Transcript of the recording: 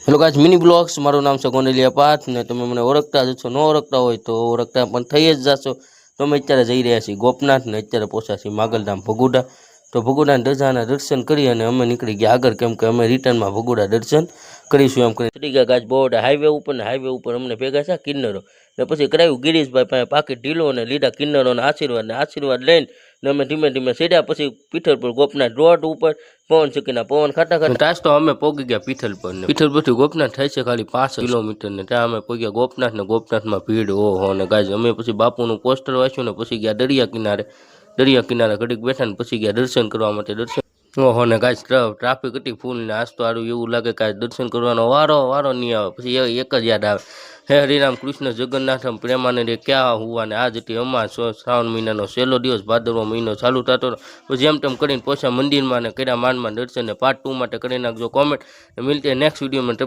Hello guys, mini blogs, મારું નામ છે કોનેલિયા પાથ ને તમે મને ઓળખતા જ છો, ન ઓળખતા હોય તો ઓળખતા પણ થઈ જ જશો. તો અમે અત્યારે જઈ રહ્યા છીએ ગોપનાથ ને અત્યારે પહોંચ્યા છીએ માગલધામ ભગુડા. તો ભગુડાના ધજાના દર્શન કરી અને અમે નીકળી ગયા આગળ, કેમ કે અમે રિટર્નમાં ભગુડા દર્શન કરીશું એમ કરી ચડી ગયા ગાજ બોર્ડ હાઈવે ઉપર ને હાઈવે ઉપર અમને ભેગા છે કિન્નરો ને પછી કરાવ્યું ગિરીશભાઈ પાસે પાકીટ ઢીલો અને લીધા કિન્નરોના આશીર્વાદ લઈને ને અમે ધીમે ધીમે સીધા પછી પીઠલપુર ગોપનાથ રોડ ઉપર પવન ચક્કીના પવન ખાતા ખાતા તાસ તો અમે પોગી ગયા પીઠલપુર ને પીઠલપુરથી ગોપનાથ થાય છે ખાલી 5 કિલોમીટર ને ત્યાં અમે પોગ્યા ગોપનાથ ને ગોપનાથમાં ભીડ ઓહો ને ગાજ અમે પછી બાપુનું પોસ્ટર વાંચ્યું ને પછી ગયા દરિયા કિનારે ઘડીક બેઠા ને પછી ગયા દર્શન કરવા માટે દર્શન ઓહો ને ગાજ ટ્રાફિક હતી ફૂલ ને આજ તો સારું એવું લાગે કે દર્શન કરવાનો વારો નહીં આવે. પછી એક જ યાદ આવે, હે હરિરામ કૃષ્ણ જગન્નાથમ પ્રેમાનંદે ક્યાં હુવા ને આજ હતી અમાસ શ્રાવણ મહિનાનો છેલ્લો દિવસ, ભાદરવો મહિનો ચાલુ થતો. પછી જેમ તેમ કરીને પહોંચ્યા મંદિરમાં ને કર્યા માંડમાં દર્શન ને પાર્ટ 2 માટે કરી નાખજો કોમેન્ટ. મિલતે નેક્સ્ટ વિડીયોમાં.